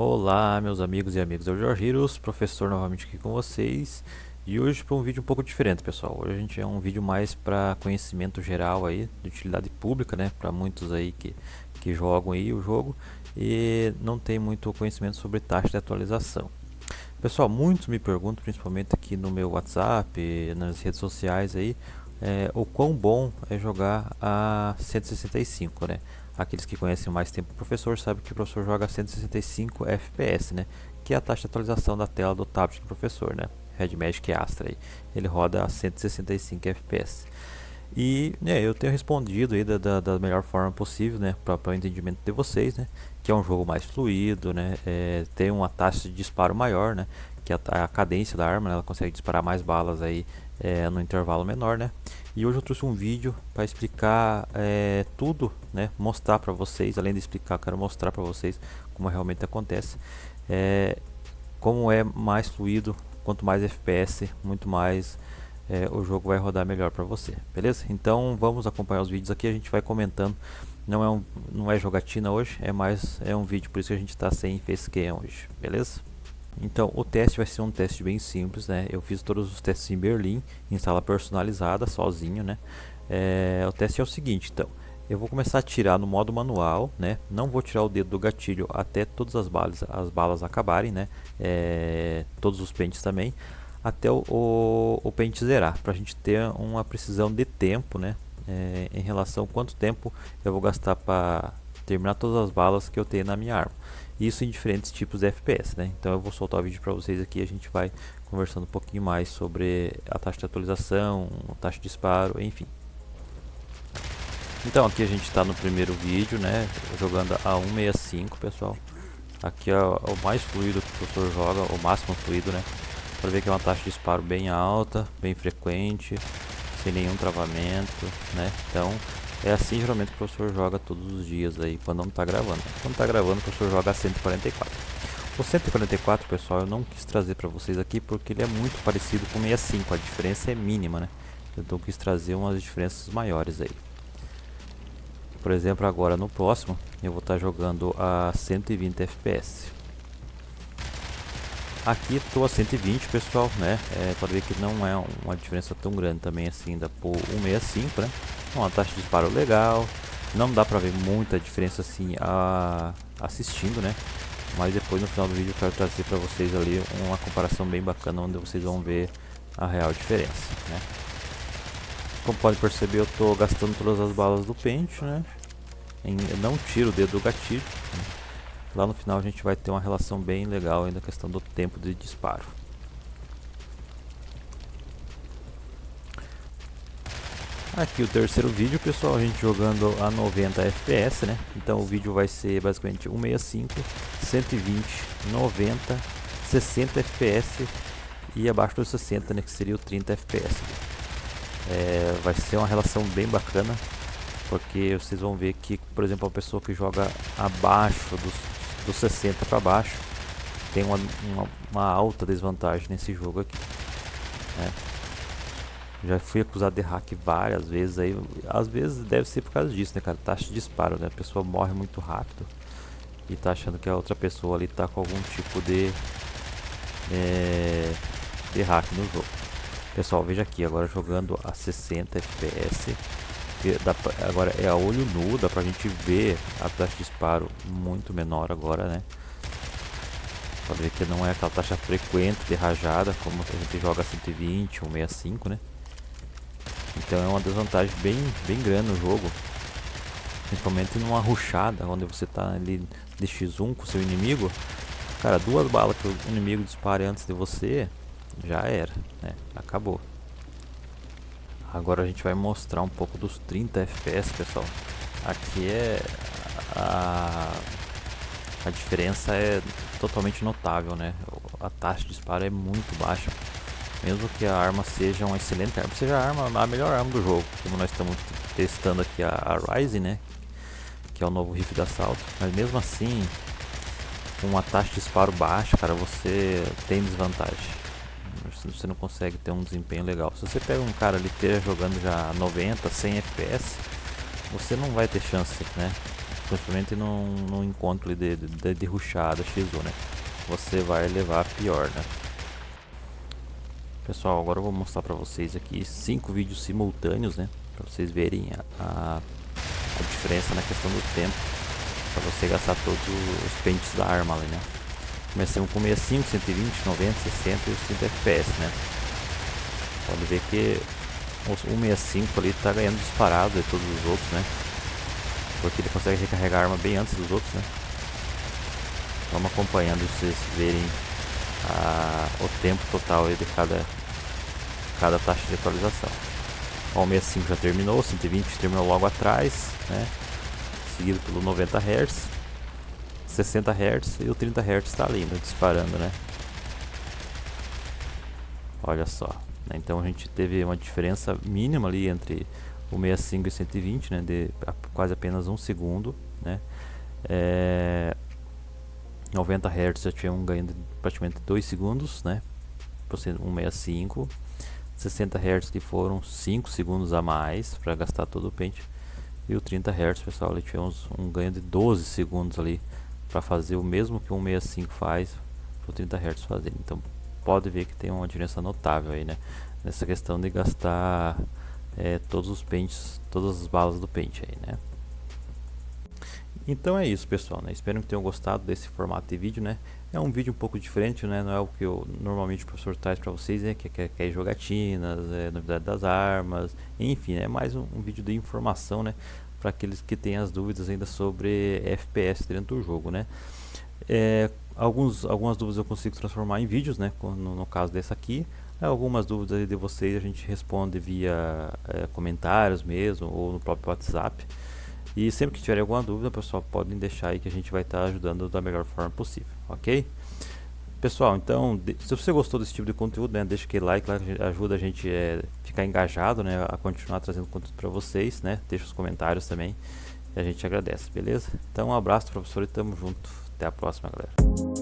Olá, meus amigos e amigas do Jorge Heroes, professor novamente aqui com vocês. E hoje para um vídeo um pouco diferente, pessoal. Hoje a gente é um vídeo mais para conhecimento geral aí, de utilidade pública, né, para muitos aí que jogam aí o jogo e não tem muito conhecimento sobre taxa de atualização. Pessoal, muitos me perguntam, principalmente aqui no meu WhatsApp, nas redes sociais aí, o quão bom é jogar a 165, né? Aqueles que conhecem mais tempo o professor sabem que o professor joga a 165 FPS, né? Que é a taxa de atualização da tela do tablet do professor, né? Red Magic Astra aí. Ele roda a 165 FPS. E eu tenho respondido aí da melhor forma possível, né, para o entendimento de vocês, né, que é um jogo mais fluido, né, tem uma taxa de disparo maior, né, que a cadência da arma, né, ela consegue disparar mais balas aí no intervalo menor, né. E hoje eu trouxe um vídeo para explicar tudo, né, mostrar para vocês, além de explicar, eu quero mostrar para vocês como realmente acontece, como é mais fluido, quanto mais FPS, muito mais o jogo vai rodar melhor para você, beleza? Então vamos acompanhar os vídeos aqui, a gente vai comentando. Não é jogatina hoje, é um vídeo, por isso que a gente está sem facecam hoje, beleza? Então o teste vai ser um teste bem simples, né? Eu fiz todos os testes em Berlim, em sala personalizada, sozinho, né? O teste é o seguinte, então eu vou começar a tirar no modo manual, né? Não vou tirar o dedo do gatilho até todas as balas acabarem, né? Todos os pentes também, até o pente zerar, para a gente ter uma precisão de tempo, né? Em relação a quanto tempo eu vou gastar para terminar todas as balas que eu tenho na minha arma. Isso em diferentes tipos de FPS, né? Então eu vou soltar o vídeo para vocês aqui e a gente vai conversando um pouquinho mais sobre a taxa de atualização, a taxa de disparo, enfim. Então aqui a gente está no primeiro vídeo, né? Jogando a 165, pessoal. Aqui é o mais fluido que o professor joga, o máximo fluido, né? Para ver que é uma taxa de disparo bem alta, bem frequente, sem nenhum travamento, né? Então é assim geralmente que o professor joga todos os dias aí, quando não está gravando. Quando está gravando, o professor joga a 144. O 144, pessoal, eu não quis trazer para vocês aqui porque ele é muito parecido com o 65, a diferença é mínima, né? Então eu quis trazer umas diferenças maiores aí. Por exemplo, agora no próximo eu vou estar jogando a 120 FPS. Aqui estou a 120, pessoal, né? Pode ver que não é uma diferença tão grande também assim da por 165, né? Uma taxa de disparo legal, não dá pra ver muita diferença assim assistindo, né? Mas depois no final do vídeo eu quero trazer para vocês ali uma comparação bem bacana, onde vocês vão ver a real diferença, né? Como pode perceber, eu estou gastando todas as balas do pente, né? Eu não tiro o dedo do gatilho, né? Lá no final a gente vai ter uma relação bem legal ainda, a questão do tempo de disparo. Aqui o terceiro vídeo, pessoal, a gente jogando a 90 FPS, né? Então o vídeo vai ser basicamente 165, 120, 90, 60 FPS e abaixo dos 60, né, que seria o 30 FPS. Vai ser uma relação bem bacana, porque vocês vão ver que, por exemplo, a pessoa que joga abaixo dos 60 para baixo tem uma alta desvantagem nesse jogo aqui, né? Já fui acusado de hack várias vezes aí, às vezes deve ser por causa disso, né, cara? Taxa de disparo, né? A pessoa morre muito rápido e tá achando que a outra pessoa ali tá com algum tipo de hack no jogo. Pessoal, veja aqui, agora jogando a 60 FPS, agora é a olho nu, dá pra gente ver a taxa de disparo muito menor agora, né? Pode ver que não é aquela taxa frequente de rajada como a gente joga 120 ou 65, né? Então é uma desvantagem bem grande no jogo, principalmente numa rushada, onde você está ali de X1 com o seu inimigo. Cara, duas balas que o inimigo dispare antes de você, já era, né? Acabou. Agora a gente vai mostrar um pouco dos 30 FPS, pessoal. Aqui a diferença é totalmente notável, né? A taxa de disparo é muito baixa. Mesmo que a arma seja uma excelente arma, seja a melhor arma do jogo, como nós estamos testando aqui a Ryze, né, que é o novo rifle de assalto, mas mesmo assim, com uma taxa de disparo baixa, cara, você tem desvantagem, você não consegue ter um desempenho legal. Se você pega um cara ali que esteja jogando já 90, 100 FPS, você não vai ter chance, né, principalmente num encontro ali de rushada X1, né? Você vai levar a pior, né? Pessoal, agora eu vou mostrar pra vocês aqui 5 vídeos simultâneos, né? Pra vocês verem a diferença na questão do tempo, pra você gastar todos os pentes da arma ali, né? Começamos com 65, 120, 90, 60 e os 30 FPS, né? Pode ver que o 165 ali tá ganhando disparado de todos os outros, né? Porque ele consegue recarregar a arma bem antes dos outros, né? Vamos acompanhando pra vocês verem o tempo total aí de cada taxa de atualização. Ó, o 65 já terminou, o 120 terminou logo atrás, né? Seguido pelo 90 Hz, 60 Hz e o 30 Hz está ali, né? Disparando, né? Olha só, né? Então a gente teve uma diferença mínima ali entre o 65 e o 120, né? De quase apenas 1 segundo, né? 90 Hz já tinha um ganho de praticamente 2 segundos, né? Por ser 165. 60 Hz que foram 5 segundos a mais para gastar todo o pente. E o 30 Hz, pessoal, ele tinha um ganho de 12 segundos ali para fazer o mesmo que o 165 faz para o 30 Hz fazer. Então pode ver que tem uma diferença notável aí, né? Nessa questão de gastar todos os pentes, todas as balas do pente aí, né? Então é isso, pessoal, né? Espero que tenham gostado desse formato de vídeo, né? É um vídeo um pouco diferente, né? Não é o que normalmente o professor traz para vocês, né? Que é jogatinas, novidade das armas, enfim, é mais um vídeo de informação, né? Para aqueles que têm as dúvidas ainda sobre FPS dentro do jogo, né? Algumas dúvidas eu consigo transformar em vídeos, né? No caso dessa aqui. Algumas dúvidas de vocês a gente responde via comentários mesmo, ou no próprio WhatsApp. E sempre que tiverem alguma dúvida, pessoal, podem deixar aí que a gente vai estar ajudando da melhor forma possível, ok? Pessoal, então, se você gostou desse tipo de conteúdo, né, deixa aquele like lá, que ajuda a gente a ficar engajado, né, a continuar trazendo conteúdo para vocês, né? Deixa os comentários também, e a gente agradece, beleza? Então, um abraço, professor, e tamo junto. Até a próxima, galera.